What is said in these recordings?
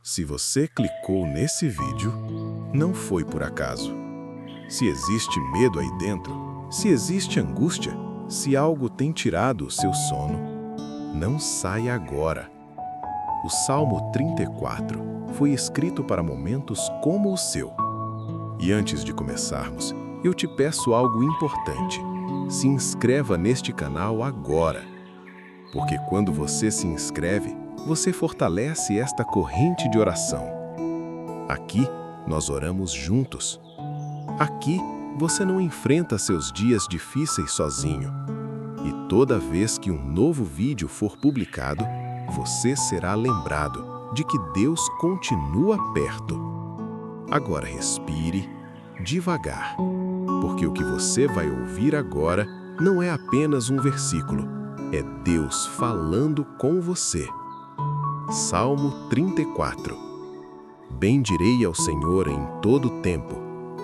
Se você clicou nesse vídeo, não foi por acaso. Se existe medo aí dentro, se existe angústia, se algo tem tirado o seu sono, não saia agora. O Salmo 34 foi escrito para momentos como o seu. E antes de começarmos, eu te peço algo importante. Se inscreva neste canal agora. Porque quando você se inscreve, você fortalece esta corrente de oração. Aqui, nós oramos juntos. Aqui, você não enfrenta seus dias difíceis sozinho. E toda vez que um novo vídeo for publicado, você será lembrado de que Deus continua perto. Agora respire devagar, porque o que você vai ouvir agora não é apenas um versículo, é Deus falando com você. Salmo 34. Bendirei ao Senhor em todo o tempo.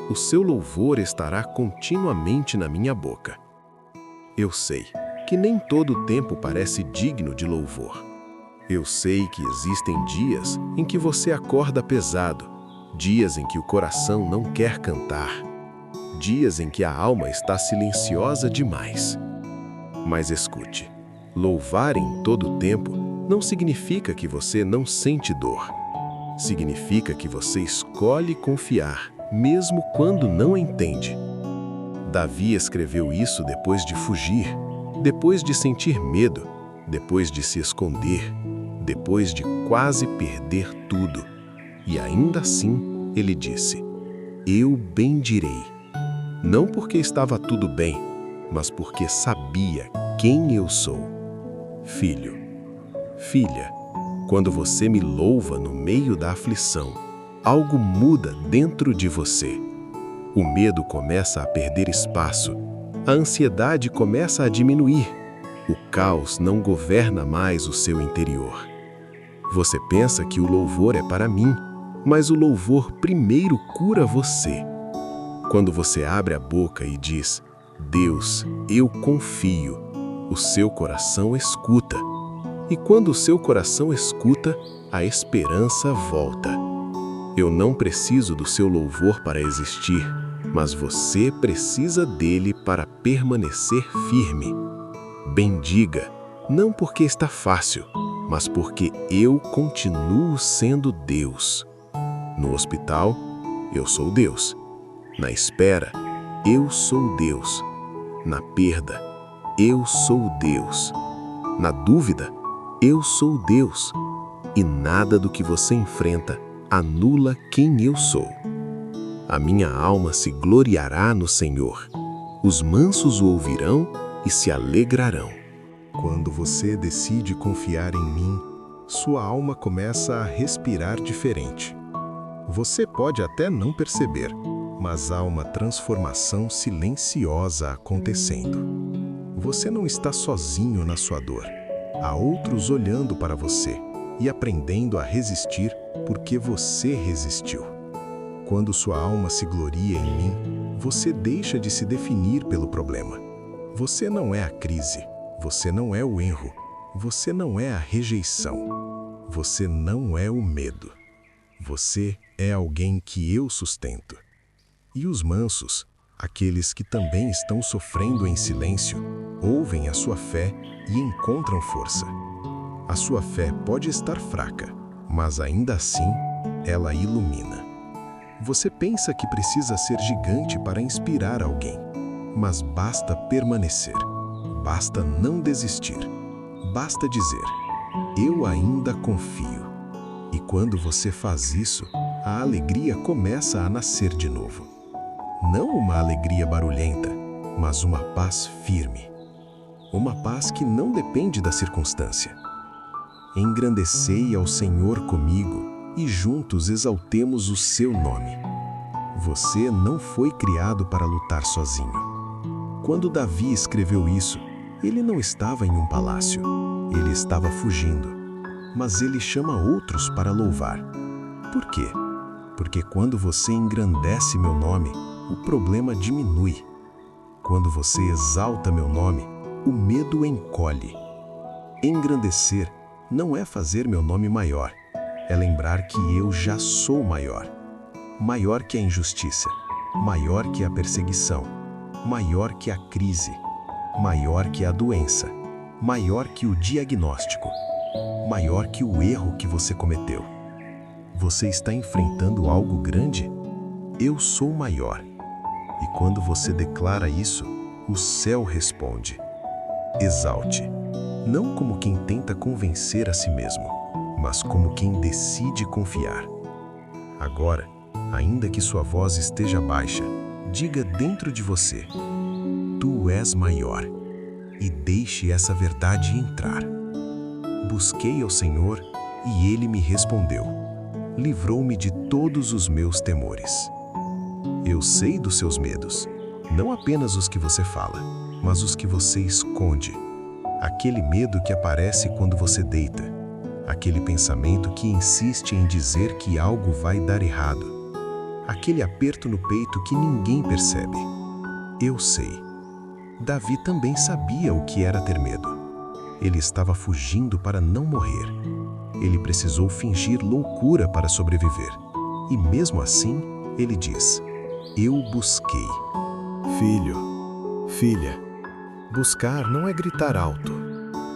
O seu louvor estará continuamente na minha boca. Eu sei que nem todo o tempo parece digno de louvor. Eu sei que existem dias em que você acorda pesado, dias em que o coração não quer cantar, dias em que a alma está silenciosa demais. Mas escute, louvar em todo o tempo não significa que você não sente dor. Significa que você escolhe confiar, mesmo quando não entende. Davi escreveu isso depois de fugir, depois de sentir medo, depois de se esconder, depois de quase perder tudo. E ainda assim, ele disse: Eu bendirei. Não porque estava tudo bem, mas porque sabia quem eu sou. Filho, filha, quando você me louva no meio da aflição, algo muda dentro de você. O medo começa a perder espaço, a ansiedade começa a diminuir, o caos não governa mais o seu interior. Você pensa que o louvor é para mim, mas o louvor primeiro cura você. Quando você abre a boca e diz: Deus, eu confio, o seu coração escuta. E quando o seu coração escuta, a esperança volta. Eu não preciso do seu louvor para existir, mas você precisa dele para permanecer firme. Bendiga, não porque está fácil, mas porque eu continuo sendo Deus. No hospital, eu sou Deus. Na espera, eu sou Deus. Na perda, eu sou Deus. Na dúvida, eu sou Deus. E nada do que você enfrenta anula quem eu sou. A minha alma se gloriará no Senhor. Os mansos o ouvirão e se alegrarão. Quando você decide confiar em mim, sua alma começa a respirar diferente. Você pode até não perceber, mas há uma transformação silenciosa acontecendo. Você não está sozinho na sua dor. Há outros olhando para você e aprendendo a resistir porque você resistiu. Quando sua alma se gloria em mim, você deixa de se definir pelo problema. Você não é a crise, você não é o erro, você não é a rejeição, você não é o medo. Você é alguém que eu sustento. E os mansos, aqueles que também estão sofrendo em silêncio, ouvem a sua fé e encontram força. A sua fé pode estar fraca, mas ainda assim, ela ilumina. Você pensa que precisa ser gigante para inspirar alguém, mas basta permanecer, basta não desistir, basta dizer: eu ainda confio. E quando você faz isso, a alegria começa a nascer de novo. Não uma alegria barulhenta, mas uma paz firme. Uma paz que não depende da circunstância. Engrandecei ao Senhor comigo e juntos exaltemos o seu nome. Você não foi criado para lutar sozinho. Quando Davi escreveu isso, ele não estava em um palácio, ele estava fugindo. Mas ele chama outros para louvar. Por quê? Porque quando você engrandece meu nome, o problema diminui. Quando você exalta meu nome, o medo encolhe. Engrandecer não é fazer meu nome maior, é lembrar que eu já sou maior. Maior que a injustiça, maior que a perseguição, maior que a crise, maior que a doença, maior que o diagnóstico, maior que o erro que você cometeu. Você está enfrentando algo grande? Eu sou maior. E quando você declara isso, o céu responde. Exalte, não como quem tenta convencer a si mesmo, mas como quem decide confiar. Agora, ainda que sua voz esteja baixa, diga dentro de você: tu és maior, e deixe essa verdade entrar. Busquei ao Senhor e Ele me respondeu. Livrou-me de todos os meus temores. Eu sei dos seus medos, não apenas os que você fala, mas os que você esconde. Aquele medo que aparece quando você deita. Aquele pensamento que insiste em dizer que algo vai dar errado. Aquele aperto no peito que ninguém percebe. Eu sei. Davi também sabia o que era ter medo. Ele estava fugindo para não morrer. Ele precisou fingir loucura para sobreviver. E mesmo assim, ele diz: eu busquei. Filho, filha, buscar não é gritar alto.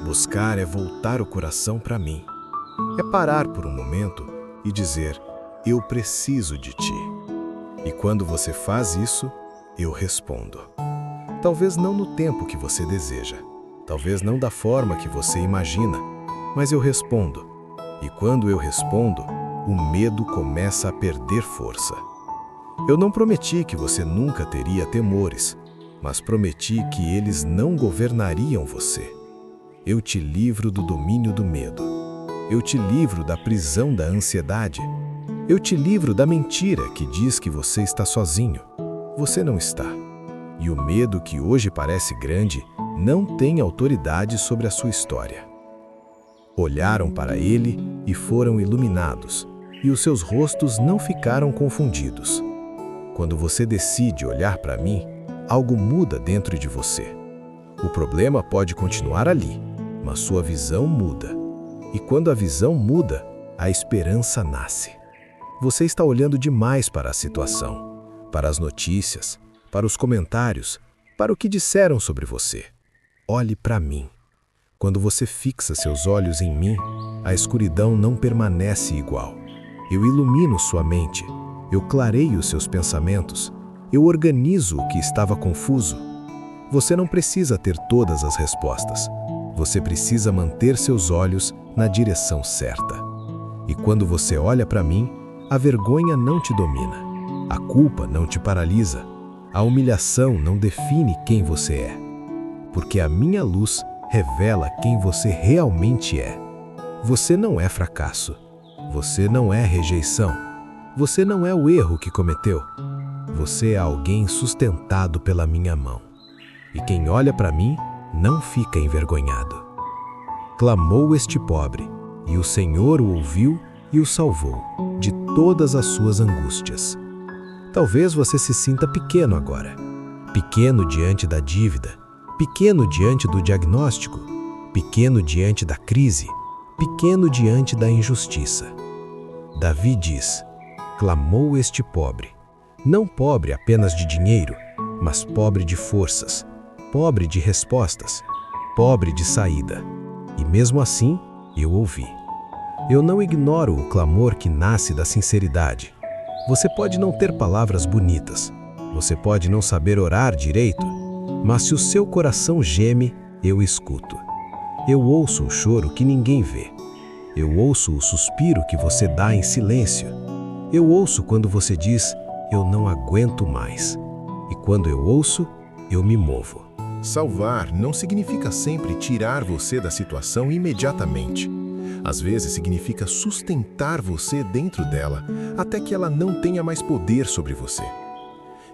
Buscar é voltar o coração para mim. É parar por um momento e dizer: eu preciso de ti. E quando você faz isso, eu respondo. Talvez não no tempo que você deseja, talvez não da forma que você imagina, mas eu respondo. E quando eu respondo, o medo começa a perder força. Eu não prometi que você nunca teria temores, mas prometi que eles não governariam você. Eu te livro do domínio do medo. Eu te livro da prisão da ansiedade. Eu te livro da mentira que diz que você está sozinho. Você não está. E o medo que hoje parece grande não tem autoridade sobre a sua história. Olharam para ele e foram iluminados, e os seus rostos não ficaram confundidos. Quando você decide olhar para mim, algo muda dentro de você. O problema pode continuar ali, mas sua visão muda. E quando a visão muda, a esperança nasce. Você está olhando demais para a situação, para as notícias, para os comentários, para o que disseram sobre você. Olhe para mim. Quando você fixa seus olhos em mim, a escuridão não permanece igual. Eu ilumino sua mente, eu clareio seus pensamentos, eu organizo o que estava confuso. Você não precisa ter todas as respostas. Você precisa manter seus olhos na direção certa. E quando você olha para mim, a vergonha não te domina, a culpa não te paralisa, a humilhação não define quem você é. Porque a minha luz revela quem você realmente é. Você não é fracasso. Você não é rejeição. Você não é o erro que cometeu. Você é alguém sustentado pela minha mão. E quem olha para mim não fica envergonhado. Clamou este pobre, e o Senhor o ouviu e o salvou de todas as suas angústias. Talvez você se sinta pequeno agora. Pequeno diante da dívida. Pequeno diante do diagnóstico, pequeno diante da crise, pequeno diante da injustiça. Davi diz: clamou este pobre, não pobre apenas de dinheiro, mas pobre de forças, pobre de respostas, pobre de saída. E mesmo assim, eu ouvi. Eu não ignoro o clamor que nasce da sinceridade. Você pode não ter palavras bonitas, você pode não saber orar direito, mas se o seu coração geme, eu escuto. Eu ouço o choro que ninguém vê. Eu ouço o suspiro que você dá em silêncio. Eu ouço quando você diz: eu não aguento mais. E quando eu ouço, eu me movo. Salvar não significa sempre tirar você da situação imediatamente. Às vezes significa sustentar você dentro dela, até que ela não tenha mais poder sobre você.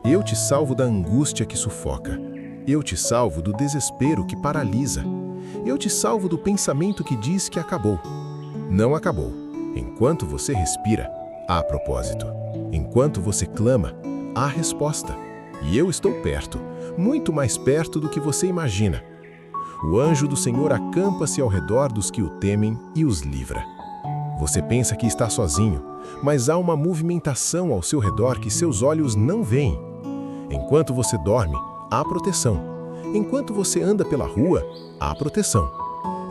Eu te salvo da angústia que sufoca. Eu te salvo do desespero que paralisa. Eu te salvo do pensamento que diz que acabou. Não acabou. Enquanto você respira, há propósito. Enquanto você clama, há resposta. E eu estou perto, muito mais perto do que você imagina. O anjo do Senhor acampa-se ao redor dos que o temem e os livra. Você pensa que está sozinho, mas há uma movimentação ao seu redor que seus olhos não veem. Enquanto você dorme, há proteção. Enquanto você anda pela rua, há proteção.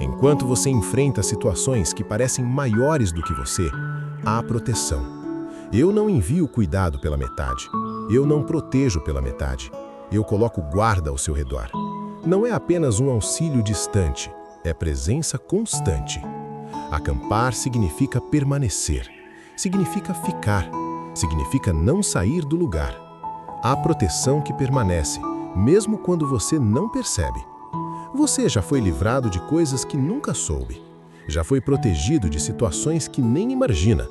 Enquanto você enfrenta situações que parecem maiores do que você, há proteção. Eu não envio cuidado pela metade. Eu não protejo pela metade. Eu coloco guarda ao seu redor. Não é apenas um auxílio distante, é presença constante. Acampar significa permanecer, significa ficar, significa não sair do lugar. Há proteção que permanece, mesmo quando você não percebe. Você já foi livrado de coisas que nunca soube. Já foi protegido de situações que nem imagina.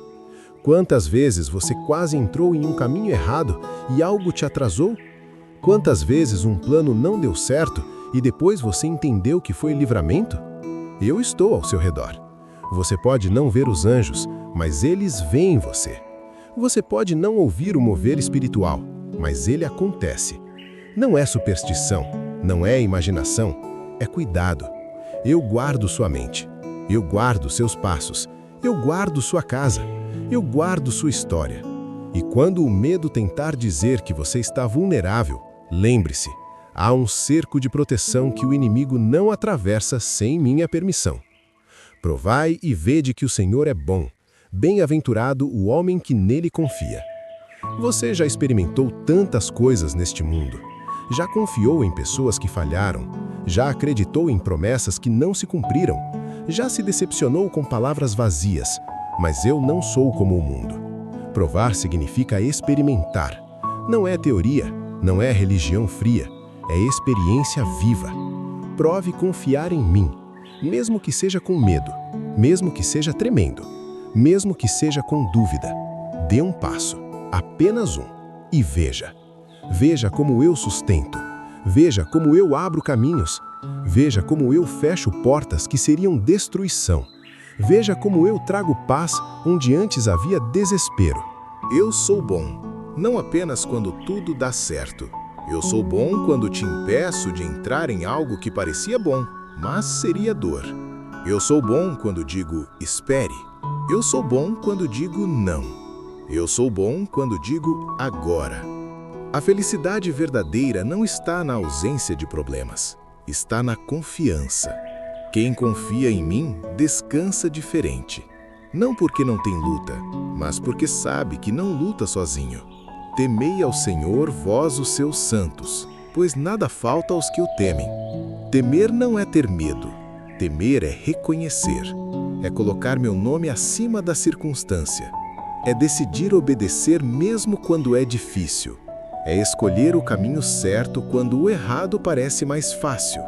Quantas vezes você quase entrou em um caminho errado e algo te atrasou? Quantas vezes um plano não deu certo e depois você entendeu que foi livramento? Eu estou ao seu redor. Você pode não ver os anjos, mas eles veem você. Você pode não ouvir o mover espiritual, mas ele acontece. Não é superstição, não é imaginação, é cuidado. Eu guardo sua mente, eu guardo seus passos, eu guardo sua casa, eu guardo sua história. E quando o medo tentar dizer que você está vulnerável, lembre-se, há um cerco de proteção que o inimigo não atravessa sem minha permissão. Provai e vede que o Senhor é bom. Bem-aventurado o homem que nele confia. Você já experimentou tantas coisas neste mundo. Já confiou em pessoas que falharam. Já acreditou em promessas que não se cumpriram. Já se decepcionou com palavras vazias. Mas eu não sou como o mundo. Provar significa experimentar. Não é teoria, não é religião fria. É experiência viva. Prove confiar em mim. Mesmo que seja com medo, mesmo que seja tremendo, mesmo que seja com dúvida, dê um passo, apenas um, e veja. Veja como eu sustento, veja como eu abro caminhos, veja como eu fecho portas que seriam destruição, veja como eu trago paz onde antes havia desespero. Eu sou bom, não apenas quando tudo dá certo. Eu sou bom quando te impeço de entrar em algo que parecia bom, mas seria dor. Eu sou bom quando digo espere. Eu sou bom quando digo não. Eu sou bom quando digo agora. A felicidade verdadeira não está na ausência de problemas, está na confiança. Quem confia em mim descansa diferente. Não porque não tem luta, mas porque sabe que não luta sozinho. Temei ao Senhor, vós os seus santos, pois nada falta aos que o temem. Temer não é ter medo. Temer é reconhecer. É colocar meu nome acima da circunstância. É decidir obedecer mesmo quando é difícil. É escolher o caminho certo quando o errado parece mais fácil.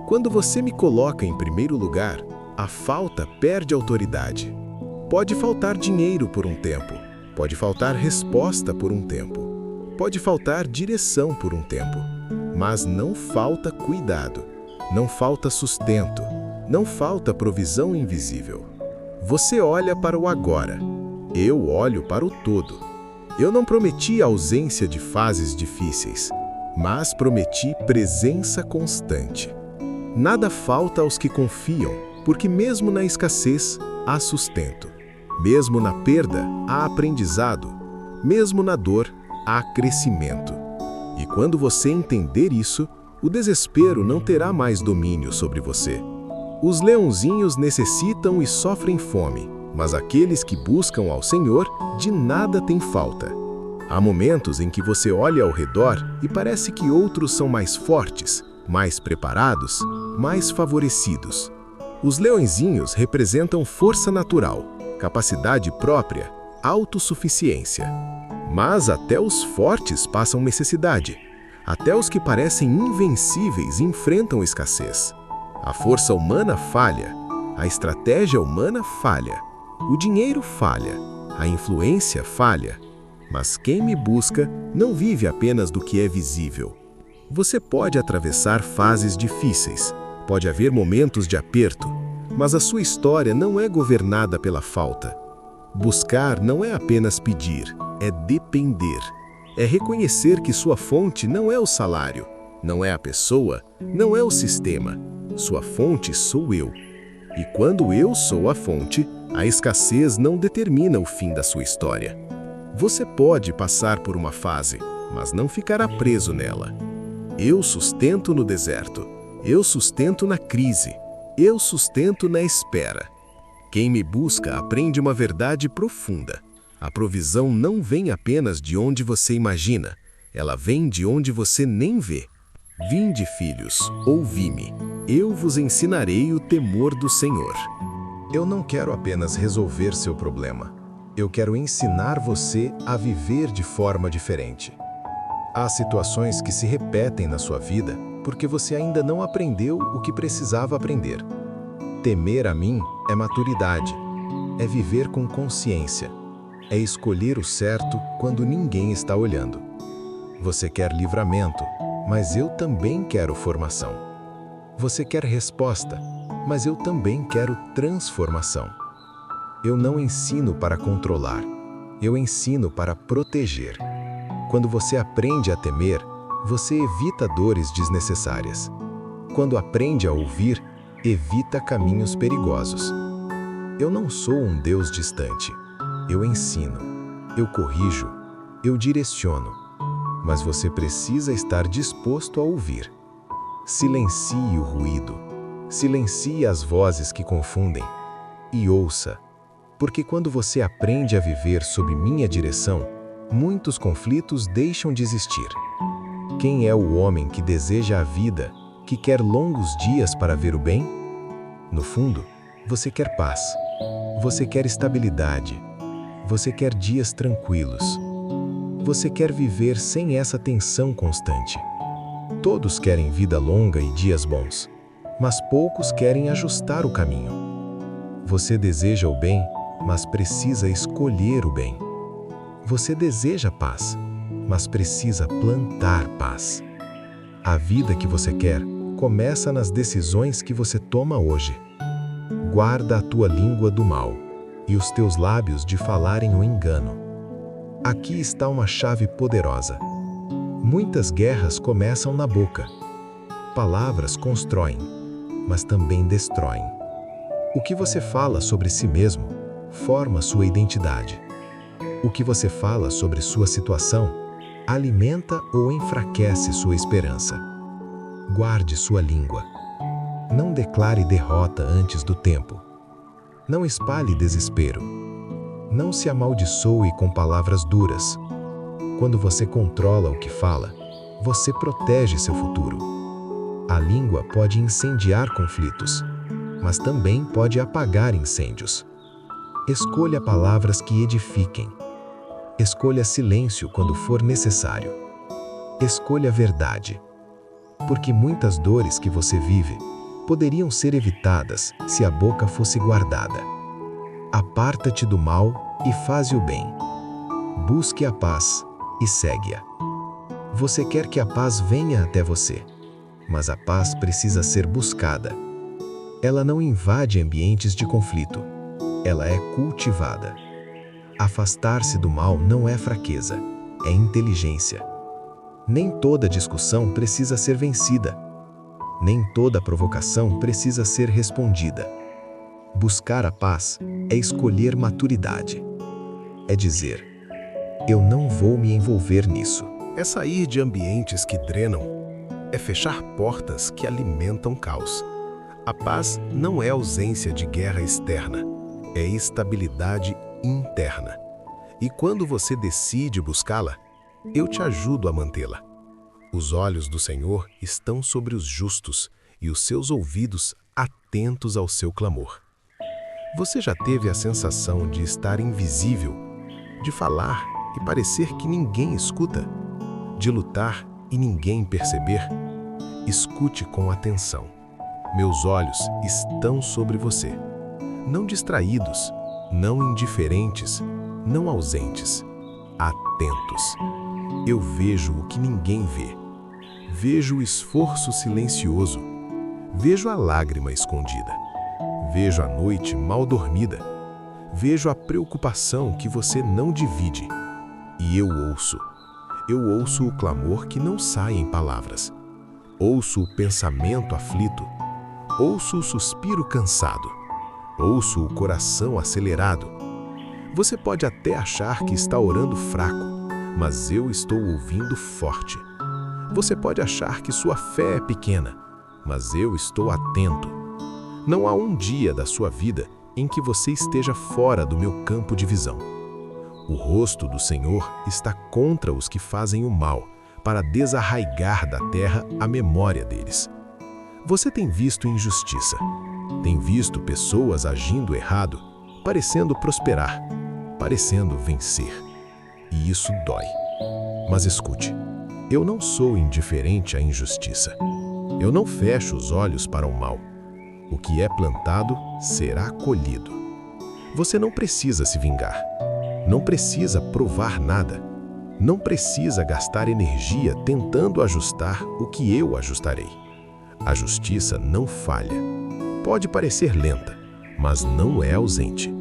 Quando você me coloca em primeiro lugar, a falta perde autoridade. Pode faltar dinheiro por um tempo. Pode faltar resposta por um tempo. Pode faltar direção por um tempo. Mas não falta cuidado. Não falta sustento, não falta provisão invisível. Você olha para o agora, eu olho para o todo. Eu não prometi ausência de fases difíceis, mas prometi presença constante. Nada falta aos que confiam, porque mesmo na escassez há sustento. Mesmo na perda há aprendizado. Mesmo na dor há crescimento. E quando você entender isso, o desespero não terá mais domínio sobre você. Os leãozinhos necessitam e sofrem fome, mas aqueles que buscam ao Senhor, de nada têm falta. Há momentos em que você olha ao redor e parece que outros são mais fortes, mais preparados, mais favorecidos. Os leõezinhos representam força natural, capacidade própria, autossuficiência. Mas até os fortes passam necessidade. Até os que parecem invencíveis enfrentam escassez. A força humana falha, a estratégia humana falha, o dinheiro falha, a influência falha. Mas quem me busca não vive apenas do que é visível. Você pode atravessar fases difíceis, pode haver momentos de aperto, mas a sua história não é governada pela falta. Buscar não é apenas pedir, é depender. É reconhecer que sua fonte não é o salário, não é a pessoa, não é o sistema. Sua fonte sou eu. E quando eu sou a fonte, a escassez não determina o fim da sua história. Você pode passar por uma fase, mas não ficará preso nela. Eu sustento no deserto, eu sustento na crise, eu sustento na espera. Quem me busca aprende uma verdade profunda. A provisão não vem apenas de onde você imagina, ela vem de onde você nem vê. Vinde, filhos, ouvi-me. Eu vos ensinarei o temor do Senhor. Eu não quero apenas resolver seu problema. Eu quero ensinar você a viver de forma diferente. Há situações que se repetem na sua vida porque você ainda não aprendeu o que precisava aprender. Temer a mim é maturidade, é viver com consciência, é escolher o certo quando ninguém está olhando. Você quer livramento, mas eu também quero formação. Você quer resposta, mas eu também quero transformação. Eu não ensino para controlar, eu ensino para proteger. Quando você aprende a temer, você evita dores desnecessárias. Quando aprende a ouvir, evita caminhos perigosos. Eu não sou um Deus distante. Eu ensino, eu corrijo, eu direciono. Mas você precisa estar disposto a ouvir. Silencie o ruído, silencie as vozes que confundem e ouça, porque quando você aprende a viver sob minha direção, muitos conflitos deixam de existir. Quem é o homem que deseja a vida, que quer longos dias para ver o bem? No fundo, você quer paz, você quer estabilidade, você quer dias tranquilos. Você quer viver sem essa tensão constante. Todos querem vida longa e dias bons, mas poucos querem ajustar o caminho. Você deseja o bem, mas precisa escolher o bem. Você deseja paz, mas precisa plantar paz. A vida que você quer começa nas decisões que você toma hoje. Guarda a tua língua do mal e os teus lábios de falarem o engano. Aqui está uma chave poderosa. Muitas guerras começam na boca. Palavras constroem, mas também destroem. O que você fala sobre si mesmo forma sua identidade. O que você fala sobre sua situação alimenta ou enfraquece sua esperança. Guarde sua língua. Não declare derrota antes do tempo. Não espalhe desespero. Não se amaldiçoe com palavras duras. Quando você controla o que fala, você protege seu futuro. A língua pode incendiar conflitos, mas também pode apagar incêndios. Escolha palavras que edifiquem. Escolha silêncio quando for necessário. Escolha a verdade. Porque muitas dores que você vive poderiam ser evitadas se a boca fosse guardada. Aparta-te do mal e faze o bem. Busque a paz e segue-a. Você quer que a paz venha até você, mas a paz precisa ser buscada. Ela não invade ambientes de conflito, ela é cultivada. Afastar-se do mal não é fraqueza, é inteligência. Nem toda discussão precisa ser vencida. Nem toda provocação precisa ser respondida. Buscar a paz é escolher maturidade. É dizer, eu não vou me envolver nisso. É sair de ambientes que drenam, é fechar portas que alimentam caos. A paz não é ausência de guerra externa, é estabilidade interna. E quando você decide buscá-la, eu te ajudo a mantê-la. Os olhos do Senhor estão sobre os justos e os seus ouvidos atentos ao seu clamor. Você já teve a sensação de estar invisível, de falar e parecer que ninguém escuta, de lutar e ninguém perceber? Escute com atenção. Meus olhos estão sobre você. Não distraídos, não indiferentes, não ausentes. Atentos. Eu vejo o que ninguém vê. Vejo o esforço silencioso. Vejo a lágrima escondida. Vejo a noite mal dormida. Vejo a preocupação que você não divide. E eu ouço. Eu ouço o clamor que não sai em palavras. Ouço o pensamento aflito. Ouço o suspiro cansado. Ouço o coração acelerado. Você pode até achar que está orando fraco, mas eu estou ouvindo forte. Você pode achar que sua fé é pequena, mas eu estou atento. Não há um dia da sua vida em que você esteja fora do meu campo de visão. O rosto do Senhor está contra os que fazem o mal, para desarraigar da terra a memória deles. Você tem visto injustiça, tem visto pessoas agindo errado, parecendo prosperar, parecendo vencer. E isso dói. Mas escute, eu não sou indiferente à injustiça. Eu não fecho os olhos para o mal. O que é plantado será colhido. Você não precisa se vingar. Não precisa provar nada. Não precisa gastar energia tentando ajustar o que eu ajustarei. A justiça não falha. Pode parecer lenta, mas não é ausente.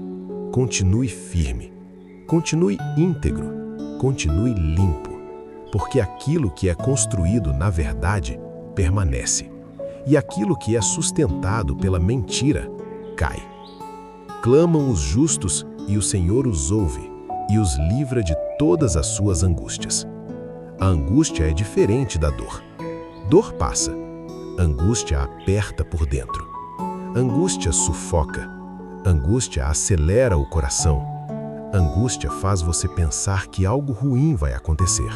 Continue firme. Continue íntegro. Continue limpo. Porque aquilo que é construído na verdade permanece. E aquilo que é sustentado pela mentira cai. Clamam os justos e o Senhor os ouve e os livra de todas as suas angústias. A angústia é diferente da dor. Dor passa. Angústia aperta por dentro. Angústia sufoca. Angústia acelera o coração. Angústia faz você pensar que algo ruim vai acontecer.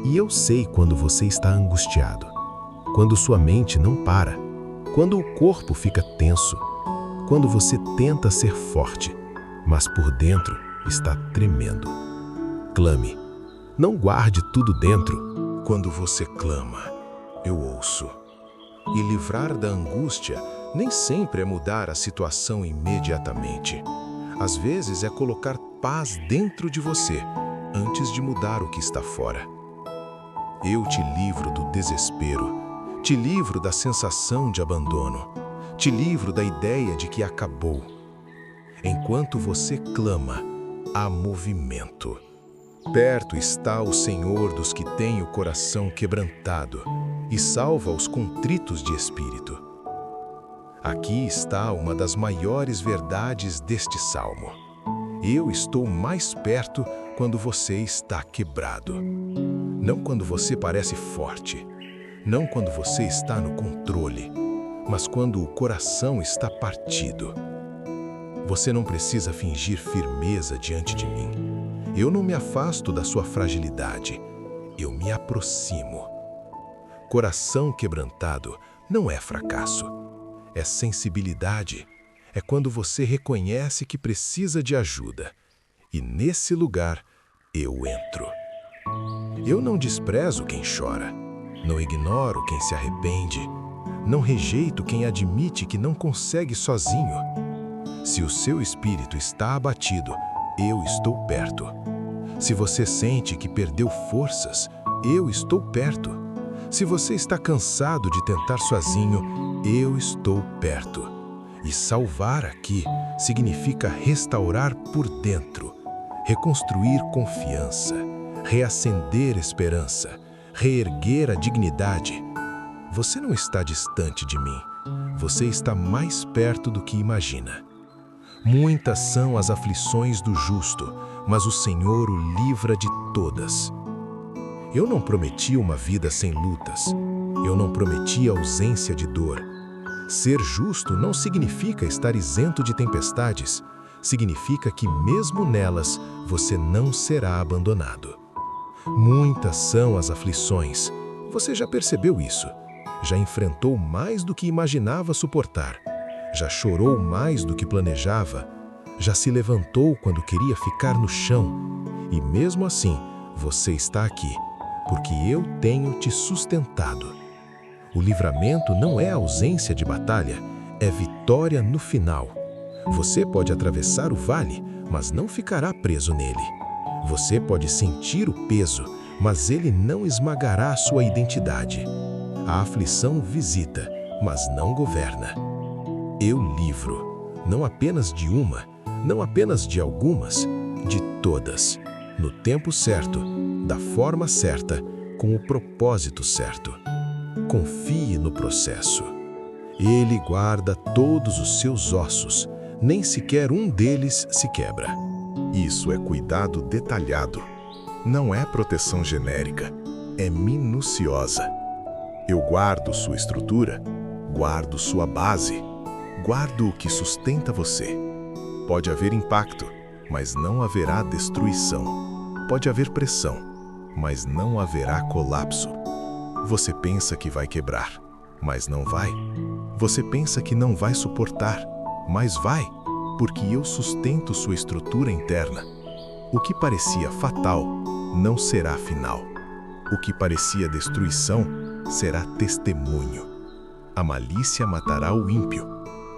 E eu sei quando você está angustiado. Quando sua mente não para. Quando o corpo fica tenso. Quando você tenta ser forte, mas por dentro está tremendo. Clame. Não guarde tudo dentro. Quando você clama, eu ouço. E livrar da angústia nem sempre é mudar a situação imediatamente. Às vezes é colocar paz dentro de você, antes de mudar o que está fora. Eu te livro do desespero, te livro da sensação de abandono, te livro da ideia de que acabou. Enquanto você clama, há movimento. Perto está o Senhor dos que têm o coração quebrantado e salva os contritos de espírito. Aqui está uma das maiores verdades deste salmo. Eu estou mais perto quando você está quebrado. Não quando você parece forte, não quando você está no controle, mas quando o coração está partido. Você não precisa fingir firmeza diante de mim. Eu não me afasto da sua fragilidade, eu me aproximo. Coração quebrantado não é fracasso, é sensibilidade. É quando você reconhece que precisa de ajuda. E nesse lugar, eu entro. Eu não desprezo quem chora, não ignoro quem se arrepende, não rejeito quem admite que não consegue sozinho. Se o seu espírito está abatido, eu estou perto. Se você sente que perdeu forças, eu estou perto. Se você está cansado de tentar sozinho, eu estou perto. E salvar aqui significa restaurar por dentro, reconstruir confiança, reacender esperança, reerguer a dignidade. Você não está distante de mim, você está mais perto do que imagina. Muitas são as aflições do justo, mas o Senhor o livra de todas. Eu não prometi uma vida sem lutas, eu não prometi ausência de dor. Ser justo não significa estar isento de tempestades, significa que mesmo nelas você não será abandonado. Muitas são as aflições, você já percebeu isso? Já enfrentou mais do que imaginava suportar, já chorou mais do que planejava, já se levantou quando queria ficar no chão, e mesmo assim você está aqui, porque eu tenho te sustentado. O livramento não é ausência de batalha, é vitória no final. Você pode atravessar o vale, mas não ficará preso nele. Você pode sentir o peso, mas ele não esmagará a sua identidade. A aflição visita, mas não governa. Eu livro, não apenas de uma, não apenas de algumas, de todas, no tempo certo, da forma certa, com o propósito certo. Confie no processo. Ele guarda todos os seus ossos, nem sequer um deles se quebra. Isso é cuidado detalhado. Não é proteção genérica, é minuciosa. Eu guardo sua estrutura, guardo sua base, guardo o que sustenta você. Pode haver impacto, mas não haverá destruição. Pode haver pressão, mas não haverá colapso. Você pensa que vai quebrar, mas não vai. Você pensa que não vai suportar, mas vai, porque eu sustento sua estrutura interna. O que parecia fatal não será final. O que parecia destruição será testemunho. A malícia matará o ímpio,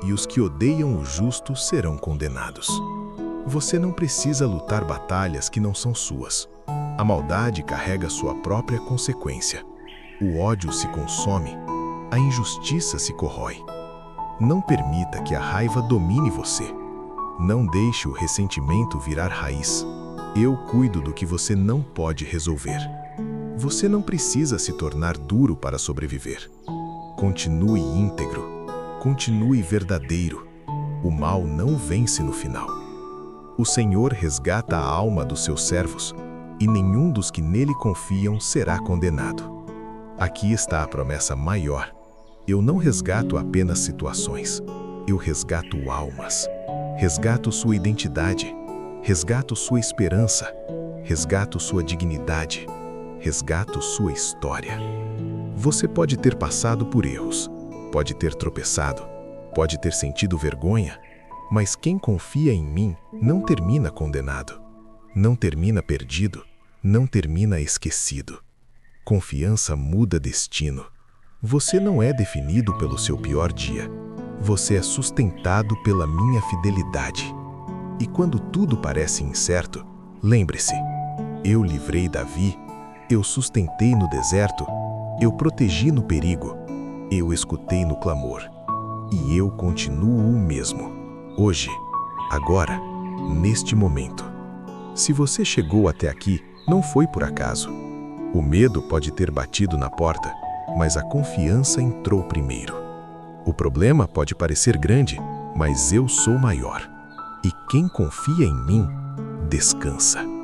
e os que odeiam o justo serão condenados. Você não precisa lutar batalhas que não são suas. A maldade carrega sua própria consequência. O ódio se consome, a injustiça se corrói. Não permita que a raiva domine você. Não deixe o ressentimento virar raiz. Eu cuido do que você não pode resolver. Você não precisa se tornar duro para sobreviver. Continue íntegro. Continue verdadeiro. O mal não vence no final. O Senhor resgata a alma dos seus servos, e nenhum dos que nele confiam será condenado. Aqui está a promessa maior. Eu não resgato apenas situações. Eu resgato almas. Resgato sua identidade. Resgato sua esperança. Resgato sua dignidade. Resgato sua história. Você pode ter passado por erros, pode ter tropeçado, pode ter sentido vergonha, mas quem confia em mim não termina condenado, não termina perdido, não termina esquecido. Confiança muda destino. Você não é definido pelo seu pior dia. Você é sustentado pela minha fidelidade. E quando tudo parece incerto, lembre-se, eu livrei Davi, eu sustentei no deserto, eu protegi no perigo, eu escutei no clamor, e eu continuo o mesmo, hoje, agora, neste momento. Se você chegou até aqui, não foi por acaso. O medo pode ter batido na porta, mas a confiança entrou primeiro. O problema pode parecer grande, mas eu sou maior. E quem confia em mim, descansa.